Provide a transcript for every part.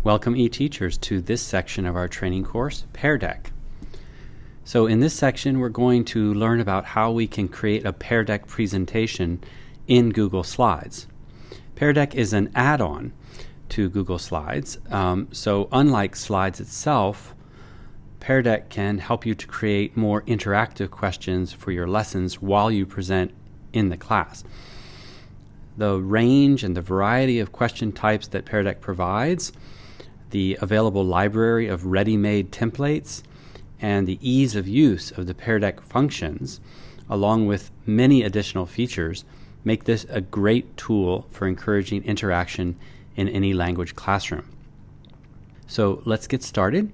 Welcome eTeachers to this section of our training course, Pear Deck. So in this section we're going to learn about how we can create a Pear Deck presentation in Google Slides. Pear Deck is an add-on to Google Slides, so unlike Slides itself, Pear Deck can help you to create more interactive questions for your lessons while you present in the class. The range and the variety of question types that Pear Deck provides, the available library of ready-made templates, and the ease of use of the Pear Deck functions, along with many additional features, make this a great tool for encouraging interaction in any language classroom. So let's get started.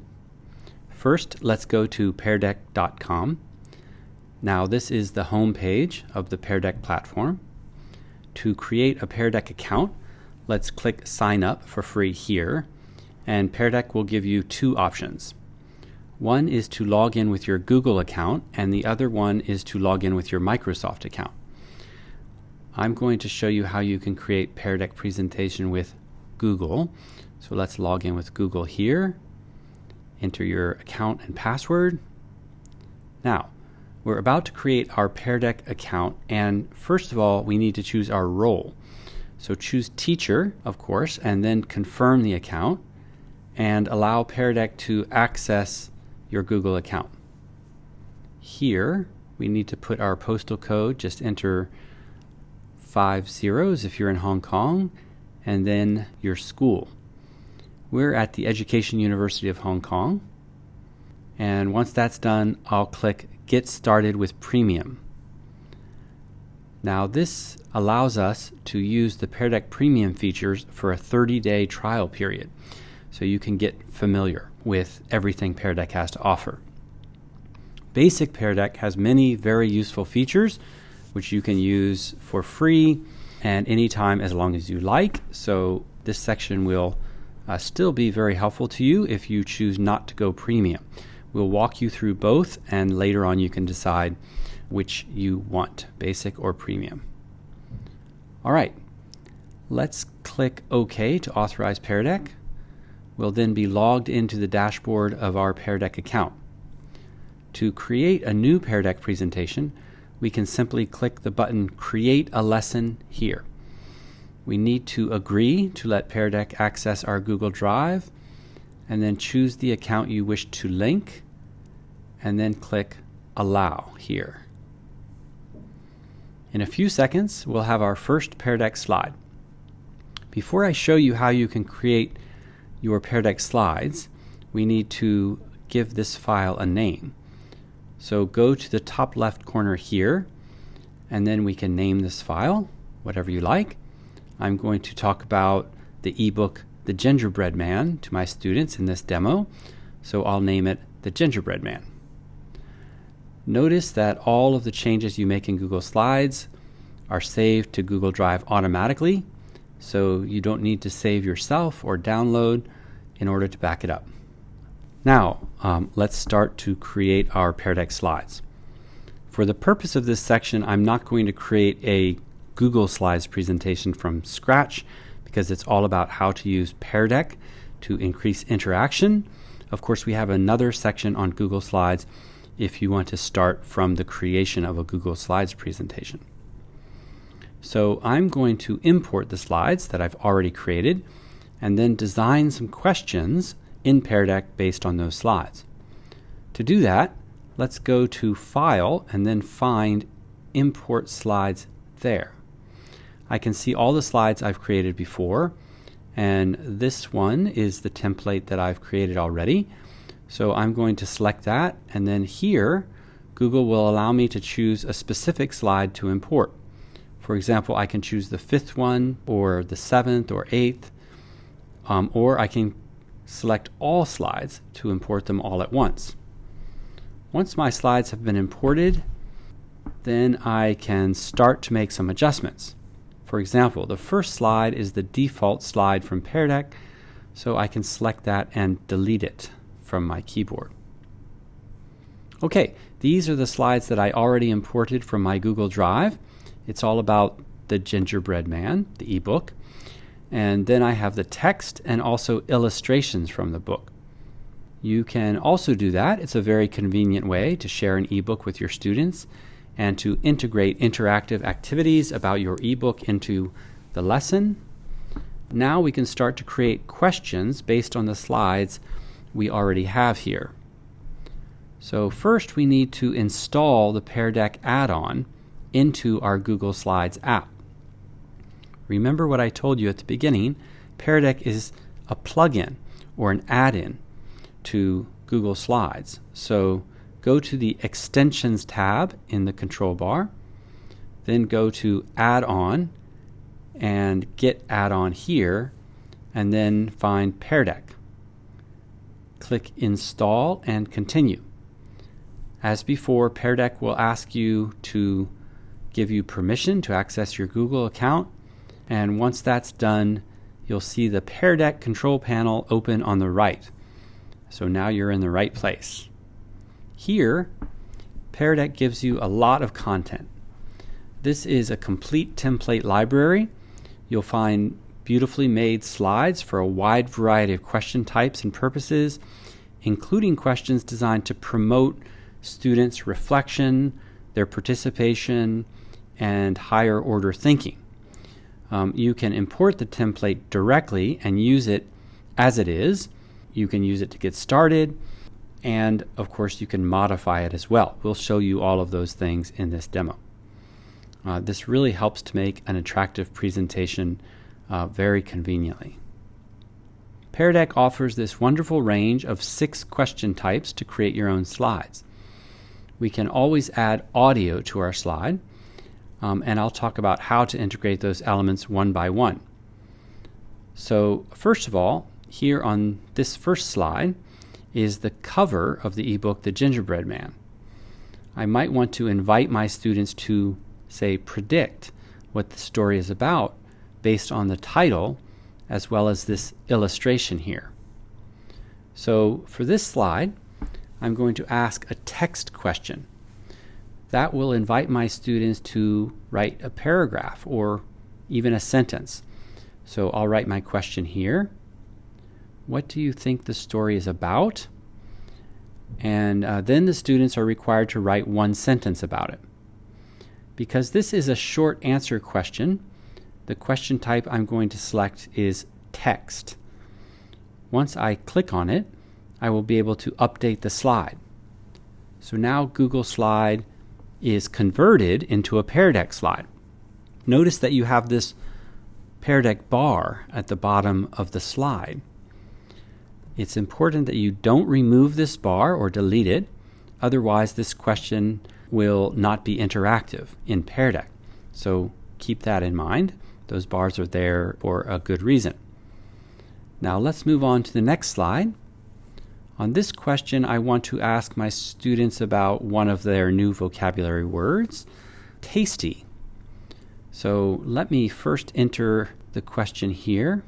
First, let's go to peardeck.com. Now this is the home page of the Pear Deck platform. To create a Pear Deck account, let's click Sign Up for free here. And Pear Deck will give you two options. One is to log in with your Google account, and the other one is to log in with your Microsoft account. I'm going to show you how you can create Pear Deck presentation with Google. So let's log in with Google here. Enter your account and password. Now, we're about to create our Pear Deck account, and first of all, we need to choose our role. So choose Teacher, of course, and then confirm the account, and allow Pear Deck to access your Google account. Here, we need to put our postal code. Just enter 5 zeros if you're in Hong Kong, and then your school. We're at the Education University of Hong Kong, and once that's done, I'll click Get Started with Premium. Now this allows us to use the Pear Deck Premium features for a 30-day trial period, so you can get familiar with everything Pear Deck has to offer. Basic Pear Deck has many very useful features which you can use for free and anytime as long as you like, so this section will still be very helpful to you if you choose not to go premium. We'll walk you through both, and later on you can decide which you want, basic or premium. All right, let's click OK to authorize Pear Deck. We'll then be logged into the dashboard of our Pear Deck account. To create a new Pear Deck presentation, we can simply click the button Create a Lesson here. We need to agree to let Pear Deck access our Google Drive, and then choose the account you wish to link, and then click Allow here. In a few seconds, we'll have our first Pear Deck slide. Before I show you how you can create your Pear Deck slides, we need to give this file a name. So go to the top left corner here, and then we can name this file, whatever you like. I'm going to talk about the ebook The Gingerbread Man to my students in this demo, so I'll name it The Gingerbread Man. Notice that all of the changes you make in Google Slides are saved to Google Drive automatically, so you don't need to save yourself or download in order to back it up. Now, let's start to create our Pear Deck slides. For the purpose of this section, I'm not going to create a Google Slides presentation from scratch because it's all about how to use Pear Deck to increase interaction. Of course, we have another section on Google Slides if you want to start from the creation of a Google Slides presentation. So I'm going to import the slides that I've already created and then design some questions in Pear Deck based on those slides. To do that, let's go to File and then find Import Slides there. I can see all the slides I've created before, and this one is the template that I've created already. So I'm going to select that, and then here Google will allow me to choose a specific slide to import. For example, I can choose the 5th one or the 7th or 8th, or I can select all slides to import them all at once. Once my slides have been imported, then I can start to make some adjustments. For example, the first slide is the default slide from Pear Deck, so I can select that and delete it from my keyboard. Okay, these are the slides that I already imported from my Google Drive. It's all about The Gingerbread Man, the ebook. And then I have the text and also illustrations from the book. You can also do that. It's a very convenient way to share an ebook with your students and to integrate interactive activities about your ebook into the lesson. Now we can start to create questions based on the slides we already have here. So first we need to install the Pear Deck add-on into our Google Slides app. Remember what I told you at the beginning, Pear Deck is a plugin or an add-in to Google Slides. So go to the Extensions tab in the control bar, then go to Add-on and get Add-on here, and then find Pear Deck. Click Install and Continue. As before, Pear Deck will ask you to give you permission to access your Google account, and once that's done, you'll see the Pear Deck control panel open on the right. So now you're in the right place. Here, Pear Deck gives you a lot of content. This is a complete template library. You'll find beautifully made slides for a wide variety of question types and purposes, including questions designed to promote students' reflection, their participation, and higher order thinking. You can import the template directly and use it as it is. You can use it to get started, and of course you can modify it as well. We'll show you all of those things in this demo. This really helps to make an attractive presentation very conveniently. Pear Deck offers this wonderful range of 6 question types to create your own slides. We can always add audio to our slide, and I'll talk about how to integrate those elements one by one. So first of all, here on this first slide is the cover of the ebook, The Gingerbread Man. I might want to invite my students to, say, predict what the story is about based on the title as well as this illustration here. So for this slide, I'm going to ask a text question. That will invite my students to write a paragraph or even a sentence. So I'll write my question here. What do you think the story is about? And then the students are required to write one sentence about it. Because this is a short answer question, the question type I'm going to select is text. Once I click on it, I will be able to update the slide. So now Google Slide is converted into a Pear Deck slide. Notice that you have this Pear Deck bar at the bottom of the slide. It's important that you don't remove this bar or delete it, otherwise this question will not be interactive in Pear Deck. So keep that in mind. Those bars are there for a good reason. Now let's move on to the next slide. On this question, I want to ask my students about one of their new vocabulary words, tasty. So let me first enter the question here.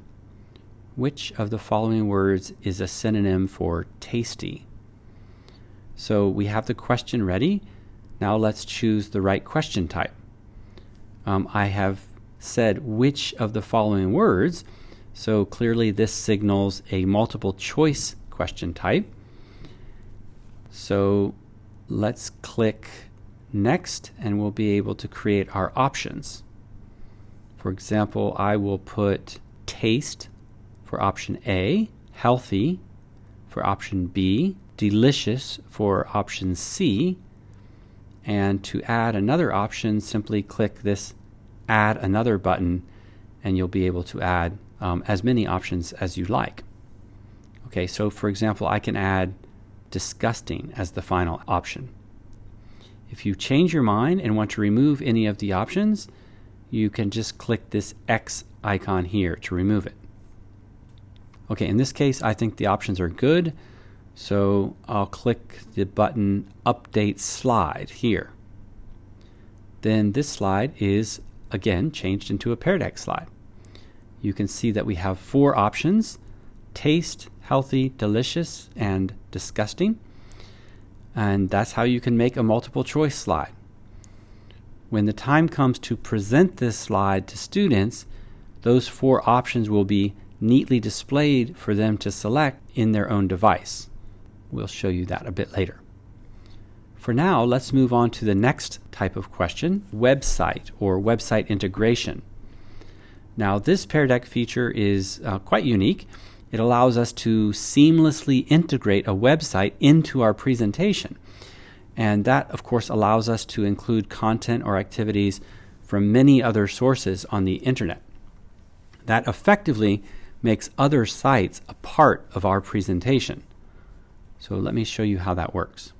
Which of the following words is a synonym for tasty? So we have the question ready. Now let's choose the right question type. I have said which of the following words, so clearly this signals a multiple choice question type. So let's click next and we'll be able to create our options. For example, I will put taste for option A, healthy for option B, delicious for option C, and to add another option, simply click this Add Another button and you'll be able to add as many options as you like. Okay, so for example, I can add disgusting as the final option. If you change your mind and want to remove any of the options, you can just click this X icon here to remove it. Okay, in this case, I think the options are good, so I'll click the button Update Slide here. Then this slide is, again, changed into a Pear Deck slide. You can see that we have 4 options: taste, healthy, delicious, and disgusting. And that's how you can make a multiple choice slide. When the time comes to present this slide to students, those 4 options will be neatly displayed for them to select in their own device. We'll show you that a bit later. For now, let's move on to the next type of question, website or website integration. Now, this Pear Deck feature is quite unique. It allows us to seamlessly integrate a website into our presentation. And that, of course, allows us to include content or activities from many other sources on the internet. That effectively makes other sites a part of our presentation. So let me show you how that works.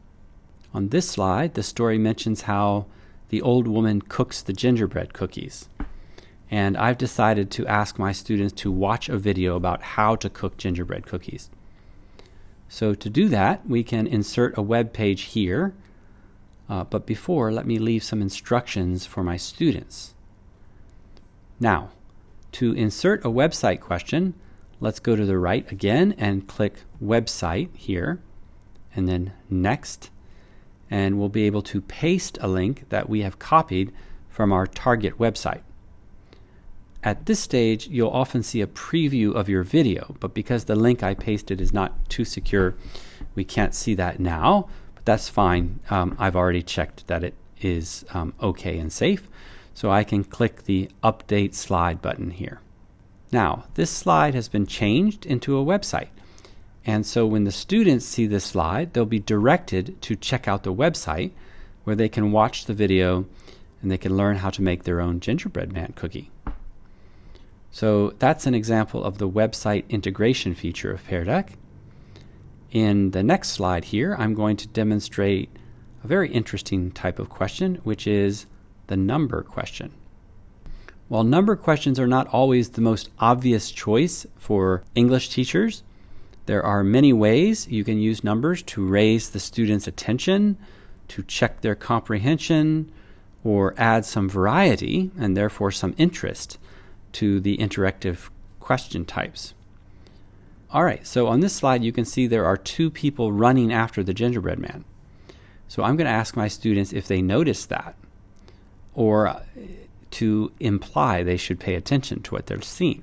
On this slide, the story mentions how the old woman cooks the gingerbread cookies. And I've decided to ask my students to watch a video about how to cook gingerbread cookies. So to do that, we can insert a web page here. But before, let me leave some instructions for my students. Now, to insert a website question, let's go to the right again and click Website here, and then Next. And we'll be able to paste a link that we have copied from our target website. At this stage, you'll often see a preview of your video, but because the link I pasted is not too secure, we can't see that now, but that's fine. I've already checked that it is okay and safe, so I can click the Update Slide button here. Now, this slide has been changed into a website. And so when the students see this slide, they'll be directed to check out the website where they can watch the video and they can learn how to make their own gingerbread man cookie. So that's an example of the website integration feature of Pear Deck. In the next slide here, I'm going to demonstrate a very interesting type of question, which is the number question. While number questions are not always the most obvious choice for English teachers, there are many ways you can use numbers to raise the students' attention, to check their comprehension, or add some variety and therefore some interest to the interactive question types. All right, so on this slide you can see there are 2 people running after the gingerbread man. So I'm going to ask my students if they notice that, or to imply they should pay attention to what they're seeing.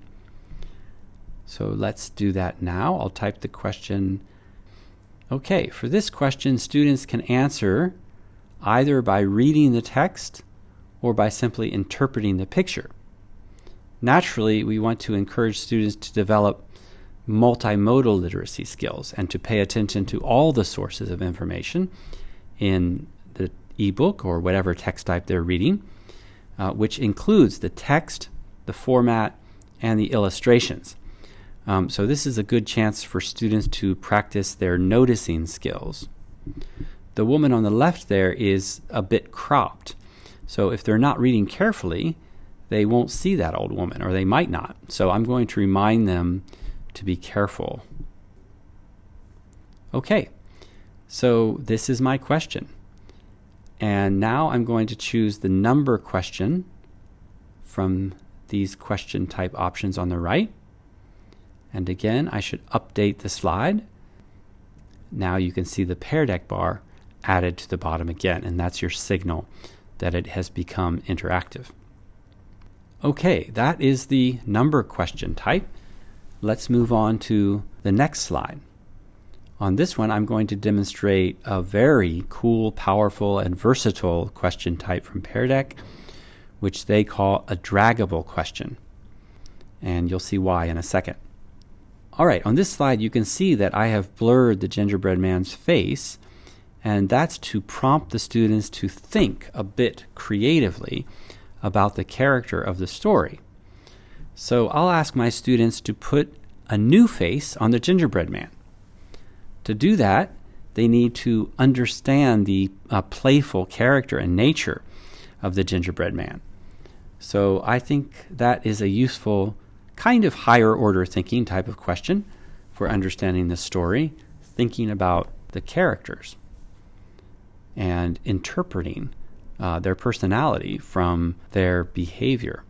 So let's do that now. I'll type the question. Okay, for this question, students can answer either by reading the text or by simply interpreting the picture. Naturally, we want to encourage students to develop multimodal literacy skills and to pay attention to all the sources of information in the ebook or whatever text type they're reading, which includes the text, the format, and the illustrations. So this is a good chance for students to practice their noticing skills. The woman on the left there is a bit cropped. So if they're not reading carefully, they won't see that old woman, or they might not. So I'm going to remind them to be careful. Okay, so this is my question. And now I'm going to choose the number question from these question type options on the right. And again, I should update the slide. Now you can see the Pear Deck bar added to the bottom again, and that's your signal that it has become interactive. Okay, that is the number question type. Let's move on to the next slide. On this one, I'm going to demonstrate a very cool, powerful, and versatile question type from Pear Deck, which they call a draggable question. And you'll see why in a second. All right, on this slide, you can see that I have blurred the gingerbread man's face, and that's to prompt the students to think a bit creatively about the character of the story. So I'll ask my students to put a new face on the gingerbread man. To do that, they need to understand the playful character and nature of the gingerbread man. So I think that is a useful kind of higher order thinking type of question for understanding the story, thinking about the characters and interpreting their personality from their behavior.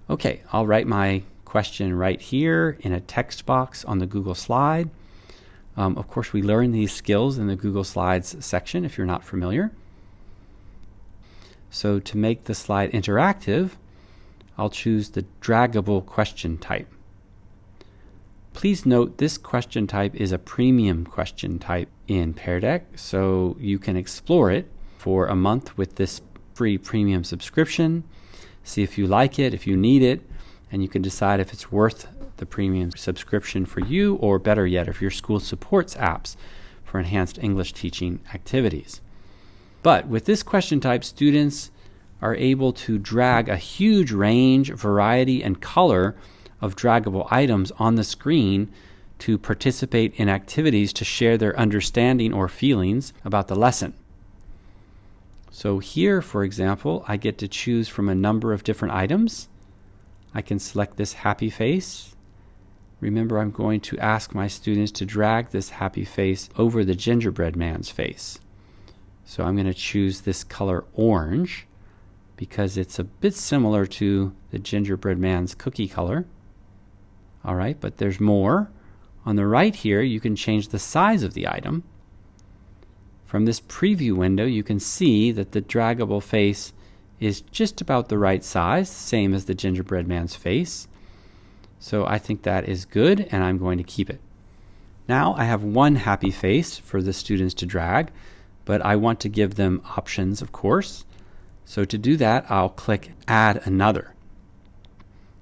Okay, I'll write my question right here in a text box on the Google slide. Of course, we learn these skills in the Google Slides section if you're not familiar. So to make the slide interactive, I'll choose the draggable question type. Please note this question type is a premium question type in Pear Deck, so you can explore it for a month with this free premium subscription. See if you like it, if you need it, and you can decide if it's worth the premium subscription for you, or better yet, if your school supports apps for enhanced English teaching activities. But with this question type, students are able to drag a huge range, variety, and color of draggable items on the screen to participate in activities to share their understanding or feelings about the lesson. So here, for example, I get to choose from a number of different items. I can select this happy face. Remember, I'm going to ask my students to drag this happy face over the gingerbread man's face. So I'm going to choose this color orange because it's a bit similar to the gingerbread man's cookie color. All right, but there's more. On the right here, you can change the size of the item. From this preview window, you can see that the draggable face is just about the right size, same as the gingerbread man's face. So I think that is good, and I'm going to keep it. Now I have one happy face for the students to drag, but I want to give them options, of course. So to do that, I'll click Add Another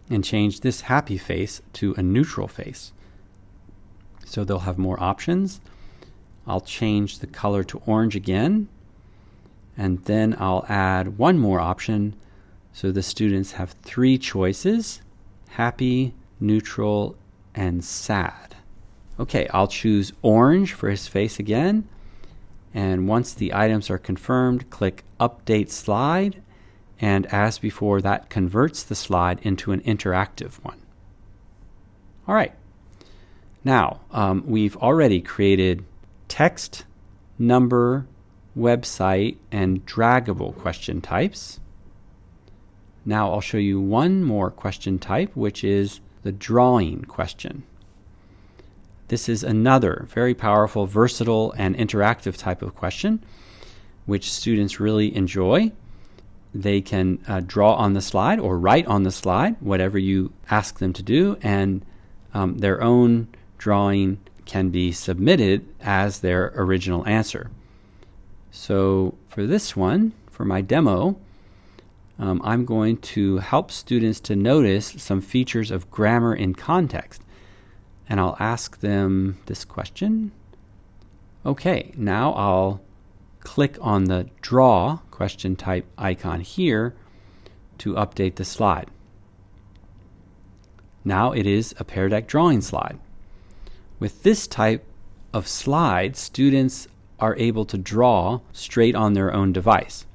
and change this happy face to a neutral face. So they'll have more options. I'll change the color to orange again, and then I'll add one more option so the students have 3 choices: happy, neutral, and sad. Okay, I'll choose orange for his face again, and once the items are confirmed, click Update Slide, and as before, that converts the slide into an interactive one. All right, now we've already created text, number, website, and draggable question types. Now I'll show you one more question type, which is the drawing question. This is another very powerful, versatile, and interactive type of question, which students really enjoy. They can draw on the slide or write on the slide, whatever you ask them to do, and their own drawing can be submitted as their original answer. So for this one, for my demo, I'm going to help students to notice some features of grammar in context. And I'll ask them this question. Okay, now I'll click on the Draw question type icon here to update the slide. Now it is a Pear Deck drawing slide. With this type of slide, students are able to draw straight on their own device.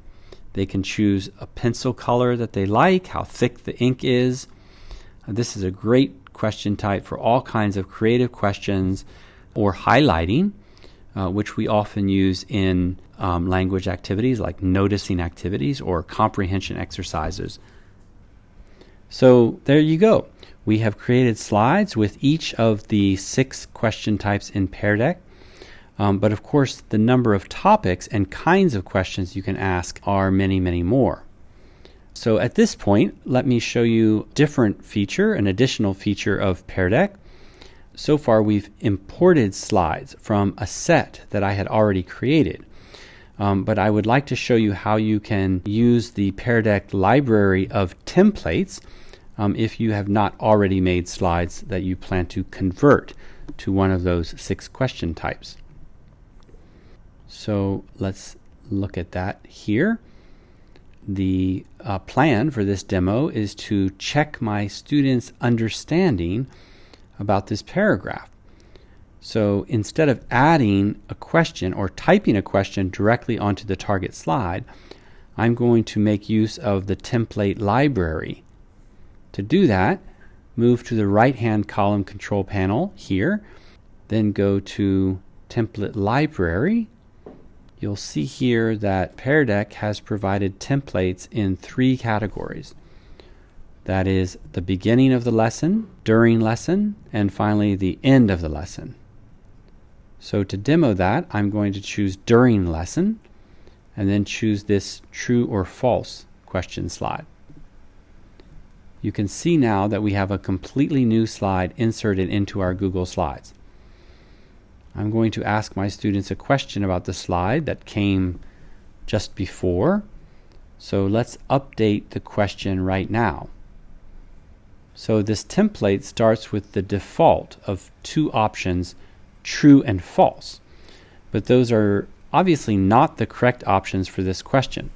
They can choose a pencil color that they like, how thick the ink is. This is a great question type for all kinds of creative questions or highlighting, which we often use in language activities like noticing activities or comprehension exercises. So there you go. We have created slides with each of the 6 question types in Pear Deck. But of course, the number of topics and kinds of questions you can ask are many, many more. So at this point, let me show you a different feature, an additional feature of Pear Deck. So far, we've imported slides from a set that I had already created. But I would like to show you how you can use the Pear Deck library of templates if you have not already made slides that you plan to convert to one of those 6 question types. So let's look at that here. The plan for this demo is to check my students' understanding about this paragraph. So instead of adding a question or typing a question directly onto the target slide, I'm going to make use of the template library. To do that, move to the right-hand column control panel here, then go to Template Library. You'll see here that Pear Deck has provided templates in 3 categories. That is the beginning of the lesson, during lesson, and finally the end of the lesson. So to demo that, I'm going to choose during lesson and then choose this true or false question slide. You can see now that we have a completely new slide inserted into our Google Slides. I'm going to ask my students a question about the slide that came just before. So let's update the question right now. So this template starts with the default of two options, true and false. But those are obviously not the correct options for this question.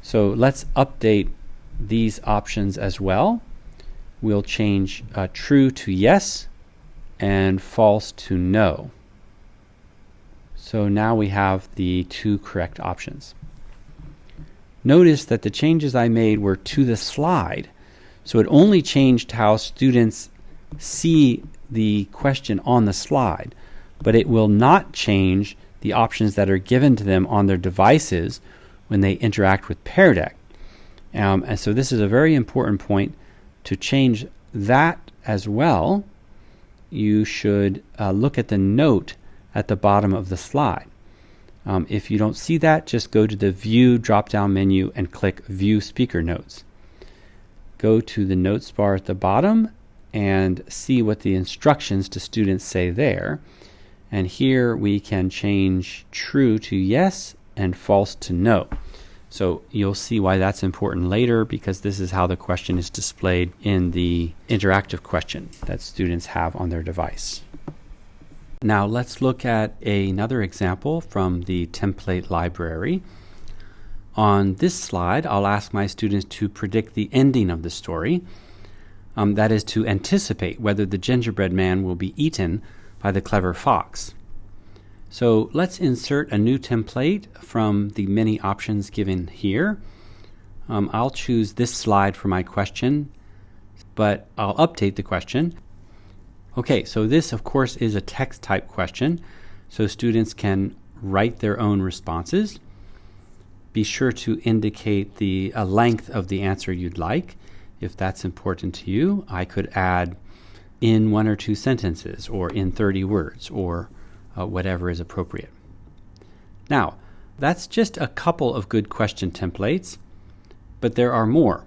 So let's update these options as well. We'll change true to yes and false to no. So now we have the two correct options. Notice that the changes I made were to the slide, so it only changed how students see the question on the slide, but it will not change the options that are given to them on their devices when they interact with Pear Deck. And so this is a very important point. To change that as well, you should look at the note at the bottom of the slide. If you don't see that, just go to the View drop-down menu and click View Speaker Notes. Go to the notes bar at the bottom and see what the instructions to students say there. And here we can change true to yes and false to no. So you'll see why that's important later, because this is how the question is displayed in the interactive question that students have on their device. Now let's look at another example from the template library. On this slide, I'll ask my students to predict the ending of the story. That is, to anticipate whether the gingerbread man will be eaten by the clever fox. So let's insert a new template from the many options given here. I'll choose this slide for my question, but I'll update the question. Okay, so this of course is a text type question, so students can write their own responses. Be sure to indicate the length of the answer you'd like. If that's important to you, I could add in 1 or 2 sentences, or in 30 words, or whatever is appropriate. Now, that's just a couple of good question templates, but there are more.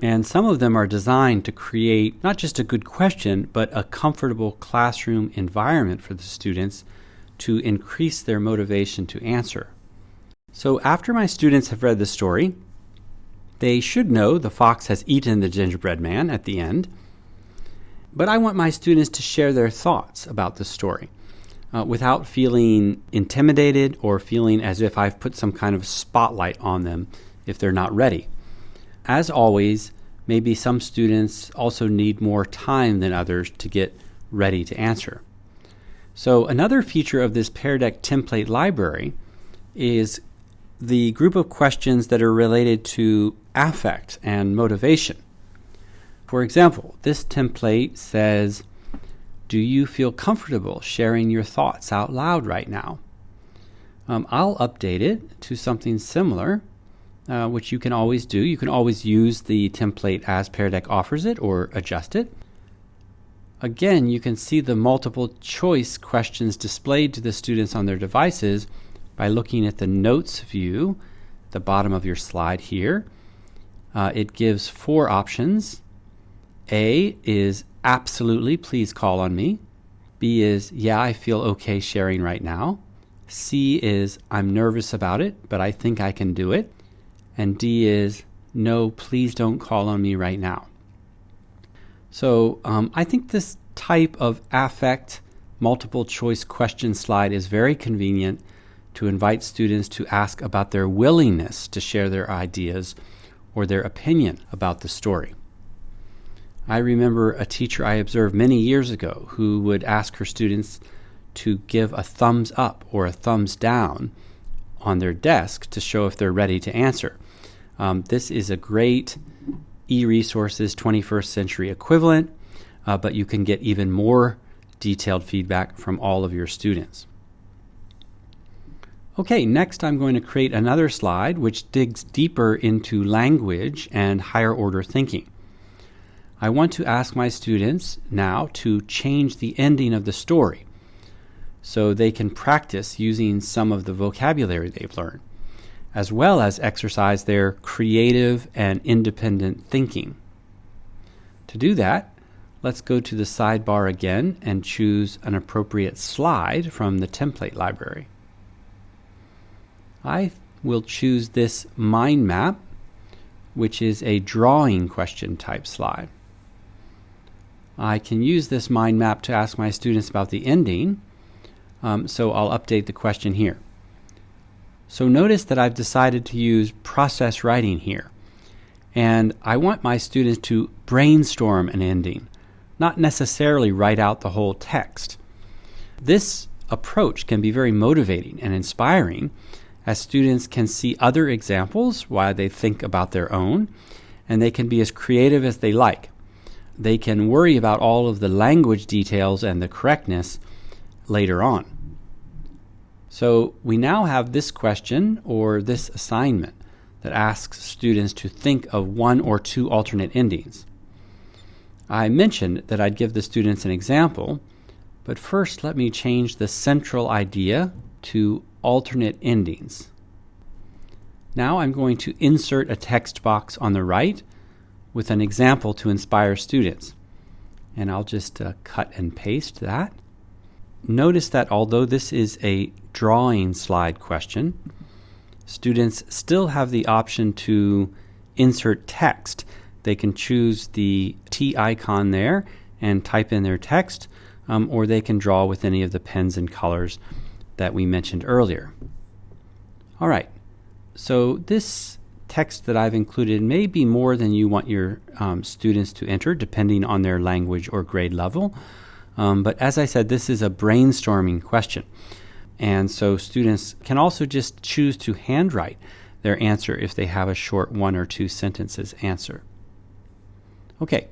And some of them are designed to create not just a good question, but a comfortable classroom environment for the students to increase their motivation to answer. So after my students have read the story, they should know the fox has eaten the gingerbread man at the end. But I want my students to share their thoughts about the story without feeling intimidated or feeling as if I've put some kind of spotlight on them if they're not ready. As always, maybe some students also need more time than others to get ready to answer. So another feature of this Pear Deck template library is the group of questions that are related to affect and motivation. For example, this template says, do you feel comfortable sharing your thoughts out loud right now? I'll update it to something similar, which you can always do. You can always use the template as Pear Deck offers it or adjust it. Again, you can see the multiple choice questions displayed to the students on their devices by looking at the notes view, the bottom of your slide here. It gives 4 options. A is absolutely, please call on me. B is, yeah, I feel okay sharing right now. C is, I'm nervous about it, but I think I can do it. And D is, no, please don't call on me right now. So I think this type of affect multiple choice question slide is very convenient to invite students to ask about their willingness to share their ideas or their opinion about the story. I remember a teacher I observed many years ago who would ask her students to give a thumbs up or a thumbs down on their desk to show if they're ready to answer. This is a great e-resources 21st century equivalent, but you can get even more detailed feedback from all of your students. Okay, next I'm going to create another slide which digs deeper into language and higher order thinking. I want to ask my students now to change the ending of the story so they can practice using some of the vocabulary they've learned, as well as exercise their creative and independent thinking. To do that, let's go to the sidebar again and choose an appropriate slide from the template library. I will choose this mind map, which is a drawing question type slide. I can use this mind map to ask my students about the ending, so I'll update the question here. So notice that I've decided to use process writing here, and I want my students to brainstorm an ending, not necessarily write out the whole text. This approach can be very motivating and inspiring, as students can see other examples while they think about their own, and they can be as creative as they like. They can worry about all of the language details and the correctness later on. So we now have this question or this assignment that asks students to think of one or two alternate endings. I mentioned that I'd give the students an example, but first let me change the central idea to alternate endings. Now I'm going to insert a text box on the right with an example to inspire students. And I'll just cut and paste that. Notice that although this is a drawing slide question, students still have the option to insert text. They can choose the T icon there and type in their text, or they can draw with any of the pens and colors that we mentioned earlier. All right, so this text that I've included may be more than you want your students to enter, depending on their language or grade level. But as I said, this is a brainstorming question. And so students can also just choose to handwrite their answer if they have a short 1 or 2 sentences answer. Okay,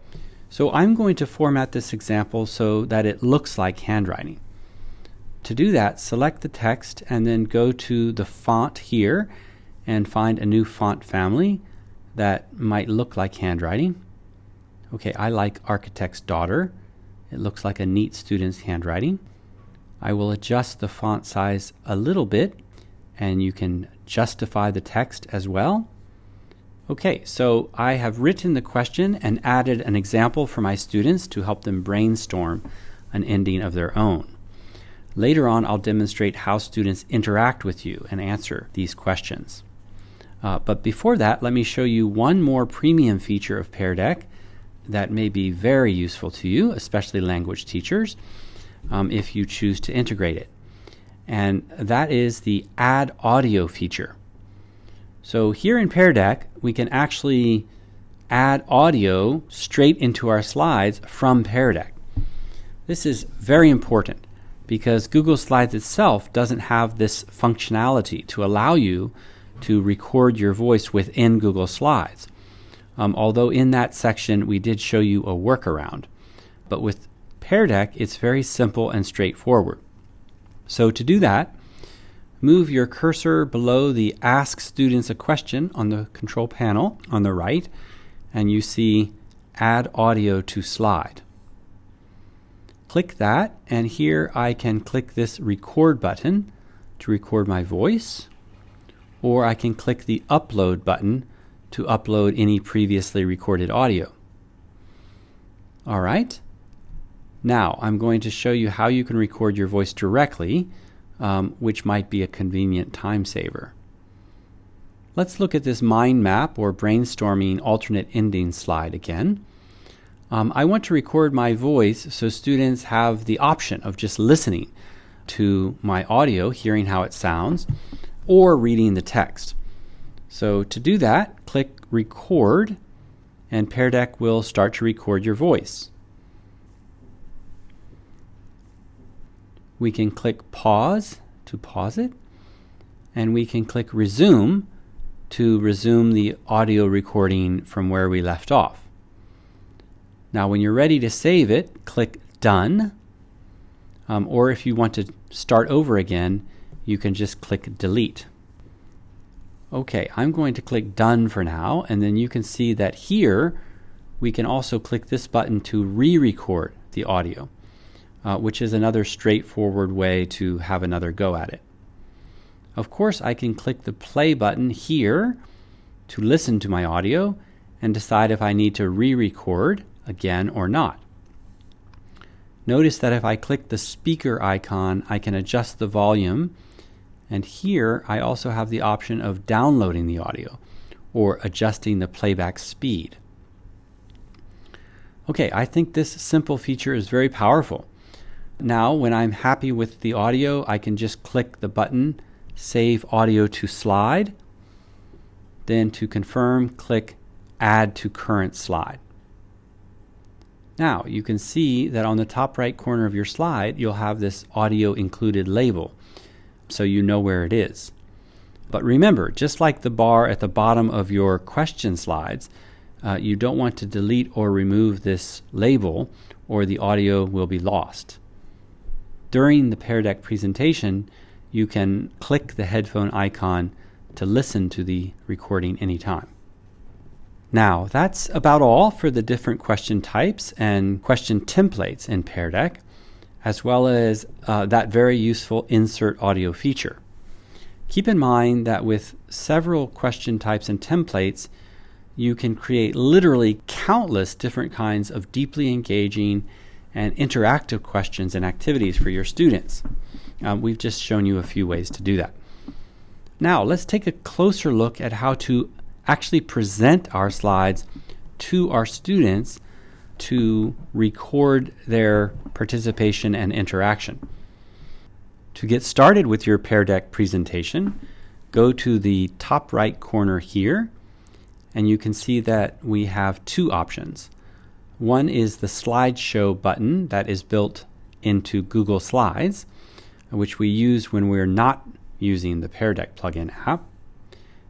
so I'm going to format this example so that it looks like handwriting. To do that, select the text and then go to the font here and find a new font family that might look like handwriting. Okay, I like Architect's Daughter. It looks like a neat student's handwriting. I will adjust the font size a little bit, and you can justify the text as well. Okay, so I have written the question and added an example for my students to help them brainstorm an ending of their own. Later on, I'll demonstrate how students interact with you and answer these questions. But before that, let me show you one more premium feature of Pear Deck that may be very useful to you, especially language teachers, if you choose to integrate it. And that is the Add Audio feature. So here in Pear Deck, we can actually add audio straight into our slides from Pear Deck. This is very important because Google Slides itself doesn't have this functionality to allow you to record your voice within Google Slides. Although in that section we did show you a workaround. But with Pear Deck, it's very simple and straightforward. So to do that, move your cursor below the Ask Students a Question on the control panel on the right, and you see Add Audio to Slide. Click that, and here I can click this Record button to record my voice, or I can click the Upload button to upload any previously recorded audio. All right. Now I'm going to show you how you can record your voice directly, which might be a convenient time saver. Let's look at this mind map or brainstorming alternate ending slide again. I want to record my voice so students have the option of just listening to my audio, hearing how it sounds, or reading the text. So to do that, click Record, and Pear Deck will start to record your voice. We can click Pause to pause it, and we can click Resume to resume the audio recording from where we left off. Now when you're ready to save it, click Done, or if you want to start over again, you can just click Delete. Okay, I'm going to click Done for now, and then you can see that here we can also click this button to re-record the audio, which is another straightforward way to have another go at it. Of course, I can click the play button here to listen to my audio and decide if I need to re-record again or not. Notice that if I click the speaker icon, I can adjust the volume, and here I also have the option of downloading the audio or adjusting the playback speed. Okay, I think this simple feature is very powerful. Now, when I'm happy with the audio, I can just click the button, Save Audio to Slide. Then to confirm, click Add to Current Slide. Now, you can see that on the top right corner of your slide, you'll have this audio included label, so you know where it is. But remember, just like the bar at the bottom of your question slides, you don't want to delete or remove this label or the audio will be lost. During the Pear Deck presentation, you can click the headphone icon to listen to the recording anytime. Now, that's about all for the different question types and question templates in Pear Deck, as well as that very useful insert audio feature. Keep in mind that with several question types and templates, you can create literally countless different kinds of deeply engaging and interactive questions and activities for your students. We've just shown you a few ways to do that. Now, let's take a closer look at how to actually present our slides to our students to record their participation and interaction. To get started with your Pear Deck presentation, go to the top right corner here, and you can see that we have two options. One is the slideshow button that is built into Google Slides, which we use when we're not using the Pear Deck plugin app.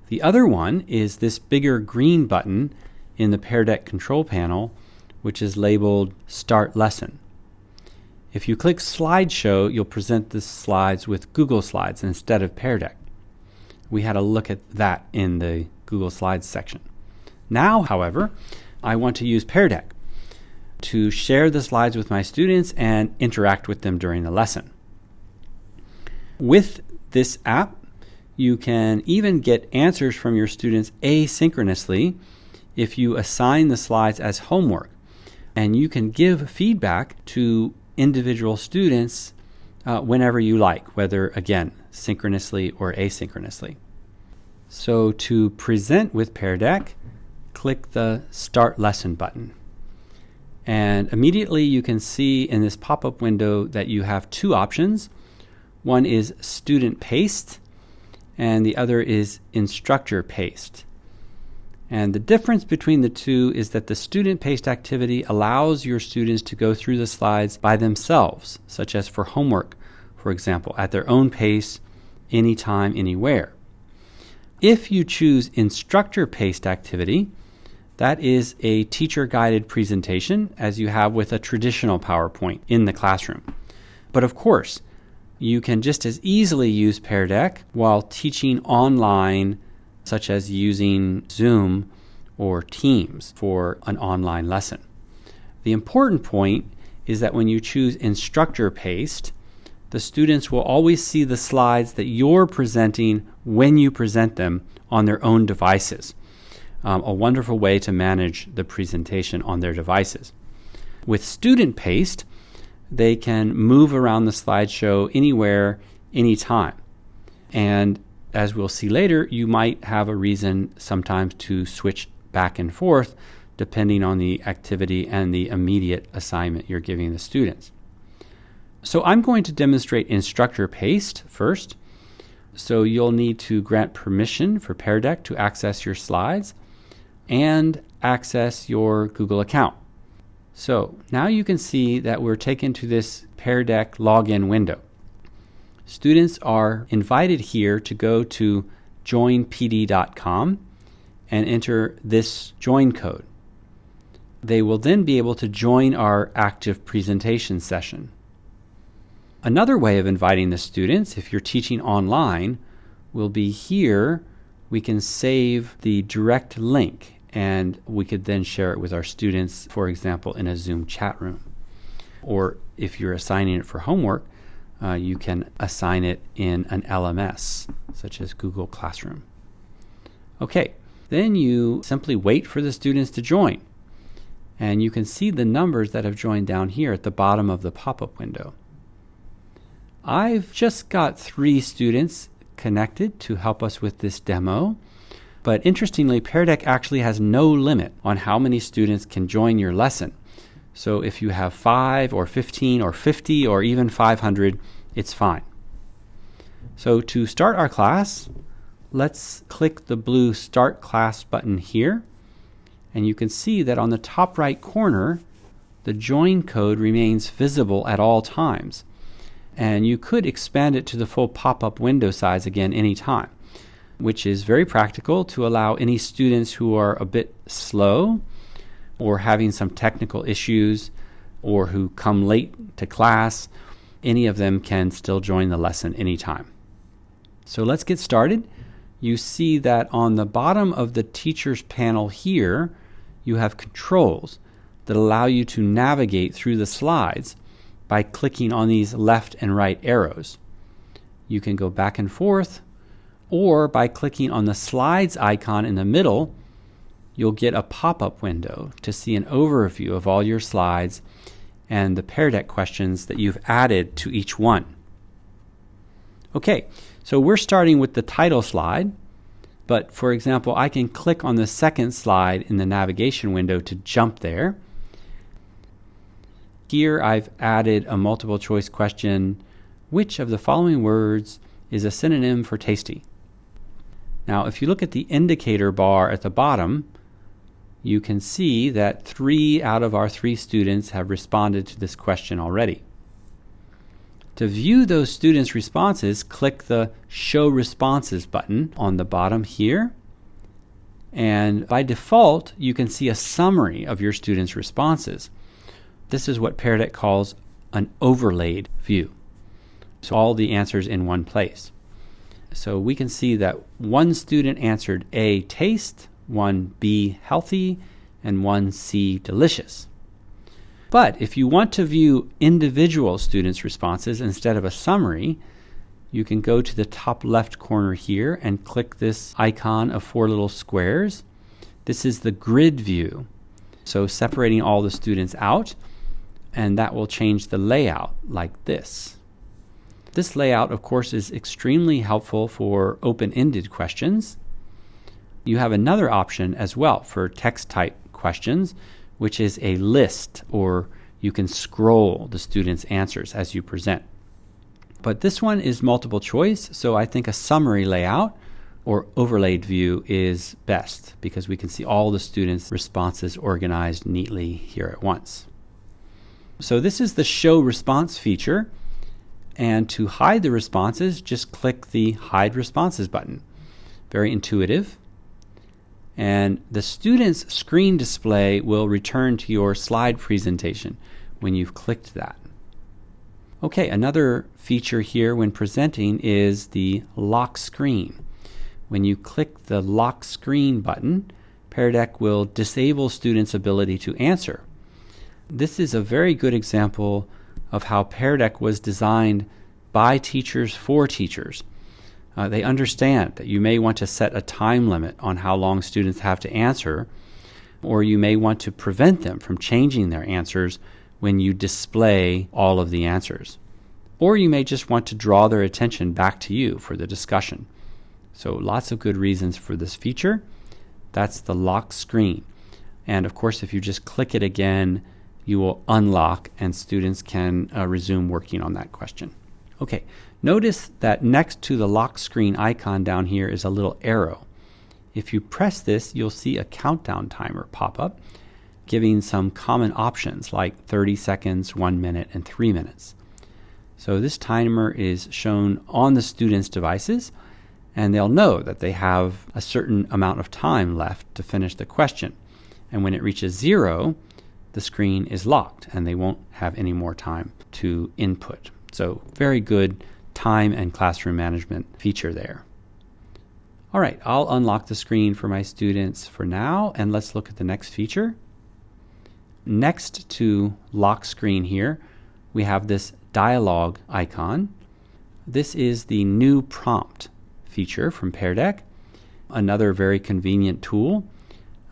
The other one is this bigger green button in the Pear Deck control panel, which is labeled Start Lesson. If you click Slideshow, you'll present the slides with Google Slides instead of Pear Deck. We had a look at that in the Google Slides section. Now, however, I want to use Pear Deck to share the slides with my students and interact with them during the lesson. With this app, you can even get answers from your students asynchronously if you assign the slides as homework. And you can give feedback to individual students whenever you like, whether, again, synchronously or asynchronously. So to present with Pear Deck, click the Start Lesson button. And immediately you can see in this pop-up window that you have two options. One is Student Paced, and the other is Instructor Paced. And the difference between the two is that the student-paced activity allows your students to go through the slides by themselves, such as for homework, for example, at their own pace, anytime, anywhere. If you choose instructor-paced activity, that is a teacher-guided presentation, as you have with a traditional PowerPoint in the classroom. But of course, you can just as easily use Pear Deck while teaching online, such as using Zoom or Teams for an online lesson. The important point is that when you choose instructor-paced, the students will always see the slides that you're presenting when you present them on their own devices. A wonderful way to manage the presentation on their devices. With student-paced, they can move around the slideshow anywhere, anytime. And as we'll see later, you might have a reason sometimes to switch back and forth depending on the activity and the immediate assignment you're giving the students. So I'm going to demonstrate instructor-paced first. So you'll need to grant permission for Pear Deck to access your slides and access your Google account. So now you can see that we're taken to this Pear Deck login window. Students are invited here to go to joinpd.com and enter this join code. They will then be able to join our active presentation session. Another way of inviting the students, if you're teaching online, will be here. We can save the direct link and we could then share it with our students, for example, in a Zoom chat room. Or if you're assigning it for homework, you can assign it in an LMS, such as Google Classroom. Okay, then you simply wait for the students to join. And you can see the numbers that have joined down here at the bottom of the pop-up window. I've just got 3 students connected to help us with this demo. But interestingly, Pear Deck actually has no limit on how many students can join your lesson. So if you have 5 or 15 or 50 or even 500, it's fine. So to start our class, let's click the blue Start Class button here. And you can see that on the top right corner, the join code remains visible at all times. And you could expand it to the full pop-up window size again anytime, which is very practical to allow any students who are a bit slow or having some technical issues or who come late to class. Any of them can still join the lesson anytime. So let's get started. You see that on the bottom of the teacher's panel here, you have controls that allow you to navigate through the slides by clicking on these left and right arrows. You can go back and forth, or by clicking on the slides icon in the middle, you'll get a pop-up window to see an overview of all your slides and the Pear Deck questions that you've added to each one. Okay, so we're starting with the title slide, but for example, I can click on the second slide in the navigation window to jump there. Here I've added a multiple choice question: which of the following words is a synonym for tasty? Now, if you look at the indicator bar at the bottom, you can see that 3 out of our 3 students have responded to this question already. To view those students' responses, click the Show Responses button on the bottom here. And by default, you can see a summary of your students' responses. This is what Pear Deck calls an overlaid view. So all the answers in one place. So we can see that 1 student answered A, taste, 1 B, healthy, and 1 C, delicious. But if you want to view individual students' responses instead of a summary, you can go to the top left corner here and click this icon of 4 little squares. This is the grid view, so separating all the students out, and that will change the layout like this. This layout, of course, is extremely helpful for open-ended questions. You have another option as well for text type questions, which is a list, or you can scroll the students' answers as you present. But this one is multiple choice, so I think a summary layout or overlaid view is best because we can see all the students' responses organized neatly here at once. So this is the Show Response feature. And to hide the responses, just click the Hide Responses button. Very intuitive. And the student's screen display will return to your slide presentation when you've clicked that. Okay, another feature here when presenting is the lock screen. When you click the Lock Screen button, Pear Deck will disable students' ability to answer. This is a very good example of how Pear Deck was designed by teachers for teachers. They understand that you may want to set a time limit on how long students have to answer, or you may want to prevent them from changing their answers when you display all of the answers. Or you may just want to draw their attention back to you for the discussion. So lots of good reasons for this feature. That's the lock screen. And of course, if you just click it again, you will unlock and students can resume working on that question. Okay, notice that next to the lock screen icon down here is a little arrow. If you press this, you'll see a countdown timer pop up, giving some common options like 30 seconds, 1 minute, and 3 minutes. So this timer is shown on the students' devices, and they'll know that they have a certain amount of time left to finish the question. And when it reaches 0, the screen is locked and they won't have any more time to input. So very good time and classroom management feature there. All right, I'll unlock the screen for my students for now, and let's look at the next feature. Next to lock screen here, we have this dialogue icon. This is the new prompt feature from Pear Deck, another very convenient tool.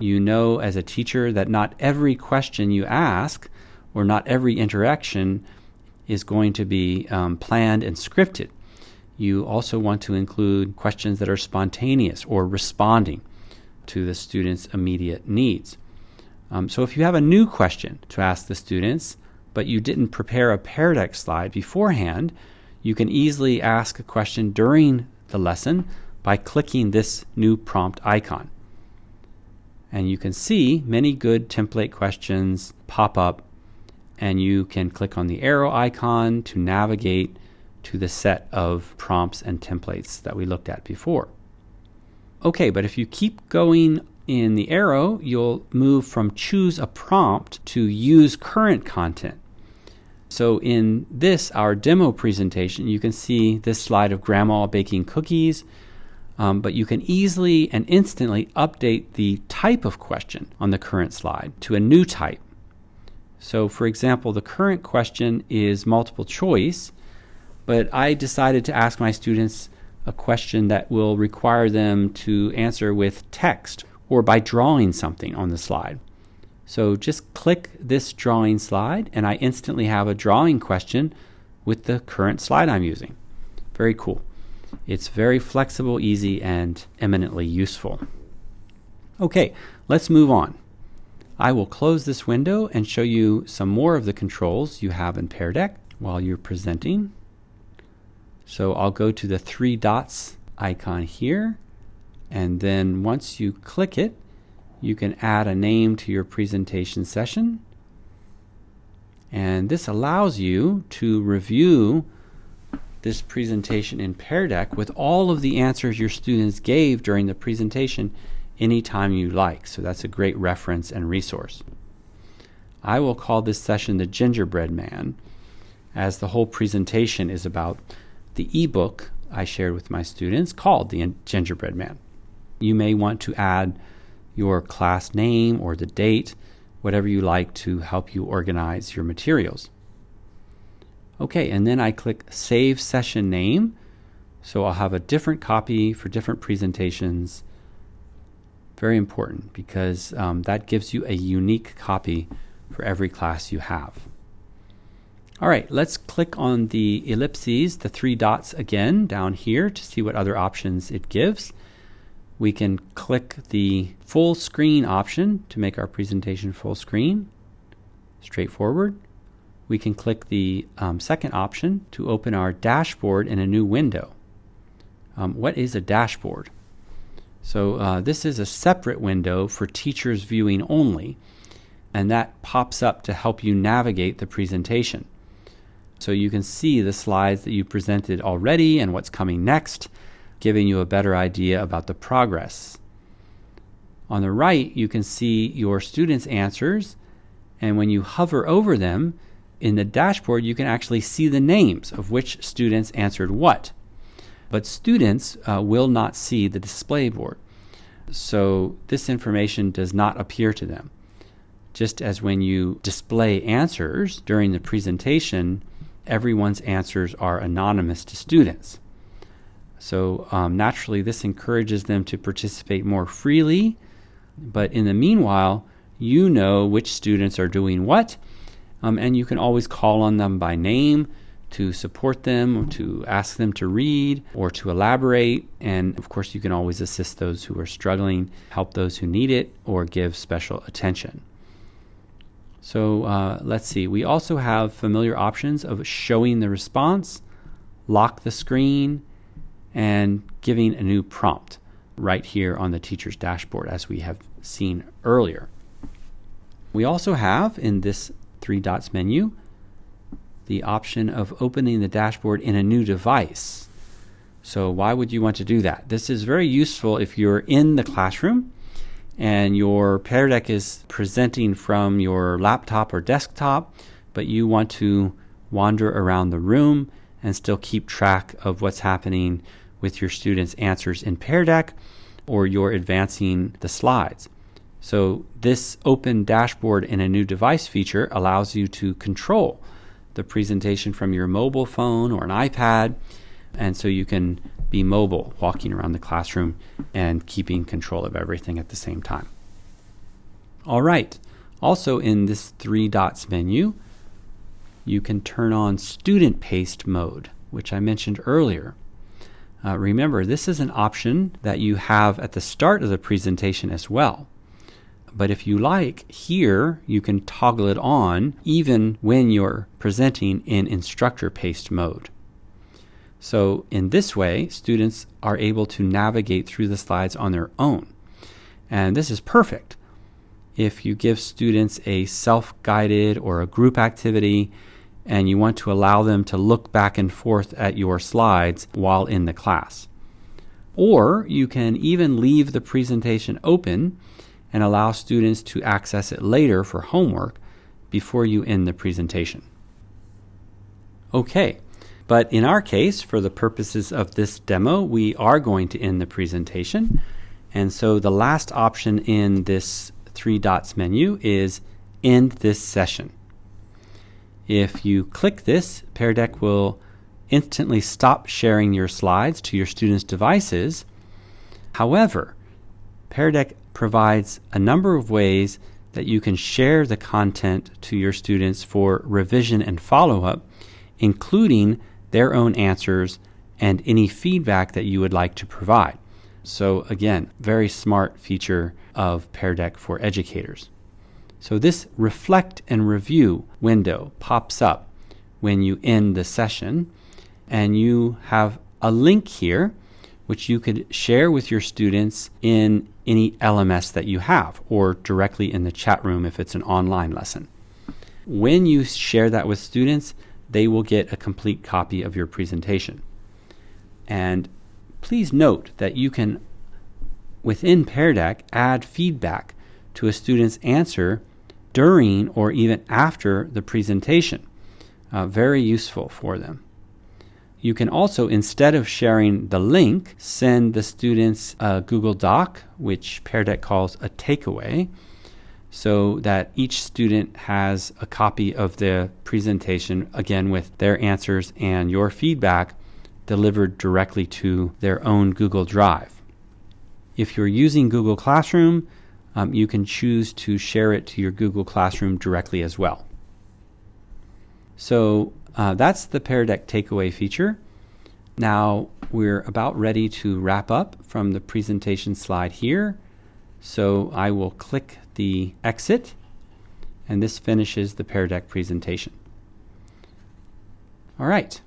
You know as a teacher that not every question you ask or not every interaction is going to be planned and scripted. You also want to include questions that are spontaneous or responding to the student's immediate needs. So if you have a new question to ask the students, but you didn't prepare a Pear Deck slide beforehand, you can easily ask a question during the lesson by clicking this new prompt icon. And you can see many good template questions pop up, and you can click on the arrow icon to navigate to the set of prompts and templates that we looked at before. Okay, but if you keep going in the arrow, you'll move from choose a prompt to use current content. So in this, our demo presentation, you can see this slide of grandma baking cookies, but you can easily and instantly update the type of question on the current slide to a new type. So for example, the current question is multiple choice, but I decided to ask my students a question that will require them to answer with text or by drawing something on the slide. So just click this drawing slide and I instantly have a drawing question with the current slide I'm using. Very cool. It's very flexible, easy, and eminently useful. Okay, let's move on. I will close this window and show you some more of the controls you have in Pear Deck while you're presenting. So I'll go to the 3 dots icon here, and then once you click it, you can add a name to your presentation session. And this allows you to review this presentation in Pear Deck with all of the answers your students gave during the presentation anytime you like. So that's a great reference and resource. I will call this session the Gingerbread Man, as the whole presentation is about the ebook I shared with my students called the Gingerbread Man. You may want to add your class name or the date, whatever you like to help you organize your materials. Okay, and then I click Save Session Name, so I'll have a different copy for different presentations. Very important, because that gives you a unique copy for every class you have. All right, let's click on the ellipses, the 3 dots again down here to see what other options it gives. We can click the full screen option to make our presentation full screen. Straightforward. We can click the second option to open our dashboard in a new window. What is a dashboard? So this is a separate window for teachers viewing only, and that pops up to help you navigate the presentation. So you can see the slides that you presented already and what's coming next, giving you a better idea about the progress. On the right, you can see your students' answers, and when you hover over them, in the dashboard, you can actually see the names of which students answered what. But students will not see the display board. So this information does not appear to them. Just as when you display answers during the presentation, everyone's answers are anonymous to students. So naturally, this encourages them to participate more freely. But in the meanwhile, you know which students are doing what, and you can always call on them by name to support them, to ask them to read, or to elaborate. And of course, you can always assist those who are struggling, help those who need it, or give special attention. So let's see. We also have familiar options of showing the response, lock the screen, and giving a new prompt right here on the teacher's dashboard, as we have seen earlier. We also have in this 3 dots menu the option of opening the dashboard in a new device. So why would you want to do that? This is very useful if you're in the classroom and your Pear Deck is presenting from your laptop or desktop, but you want to wander around the room and still keep track of what's happening with your students' answers in Pear Deck, or you're advancing the slides. So this open dashboard in a new device feature allows you to control the presentation from your mobile phone or an iPad, and so you can be mobile, walking around the classroom and keeping control of everything at the same time. All right. Also in this three dots menu, you can turn on student paced mode, which I mentioned earlier. Remember, this is an option that you have at the start of the presentation as well. But if you like, here you can toggle it on even when you're presenting in instructor paced mode. So in this way, students are able to navigate through the slides on their own. And this is perfect if you give students a self-guided or a group activity and you want to allow them to look back and forth at your slides while in the class. Or you can even leave the presentation open and allow students to access it later for homework before you end the presentation. Okay, but in our case, for the purposes of this demo, we are going to end the presentation. And so the last option in this three dots menu is End this session. If you click this, Pear Deck will instantly stop sharing your slides to your students' devices. However, Pear Deck provides a number of ways that you can share the content to your students for revision and follow-up, including their own answers and any feedback that you would like to provide. So again, very smart feature of Pear Deck for educators. So this Reflect and Review window pops up when you end the session, and you have a link here which you could share with your students in any LMS that you have, or directly in the chat room if it's an online lesson. When you share that with students, they will get a complete copy of your presentation. And please note that you can, within Pear Deck, add feedback to a student's answer during or even after the presentation. Very useful for them. You can also, instead of sharing the link, send the students a Google Doc, which Pear Deck calls a takeaway, so that each student has a copy of the presentation, again with their answers and your feedback delivered directly to their own Google Drive. If you're using Google Classroom, you can choose to share it to your Google Classroom directly as well. So that's the Pear Deck takeaway feature. Now we're about ready to wrap up from the presentation slide here. So I will click the exit, and this finishes the Pear Deck presentation. All right.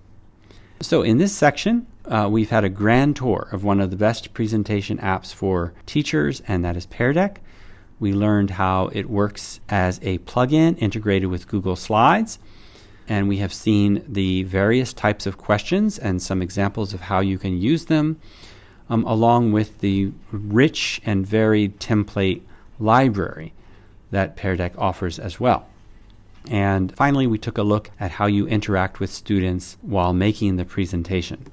So in this section, we've had a grand tour of one of the best presentation apps for teachers, and that is Pear Deck. We learned how it works as a plugin integrated with Google Slides, and we have seen the various types of questions and some examples of how you can use them, along with the rich and varied template library that Pear Deck offers as well. And finally, we took a look at how you interact with students while making the presentation.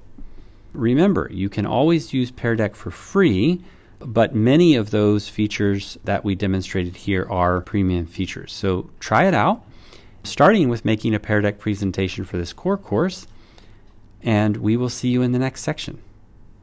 Remember, you can always use Pear Deck for free, but many of those features that we demonstrated here are premium features. So try it out, starting with making a Pear Deck presentation for this core course, and we will see you in the next section.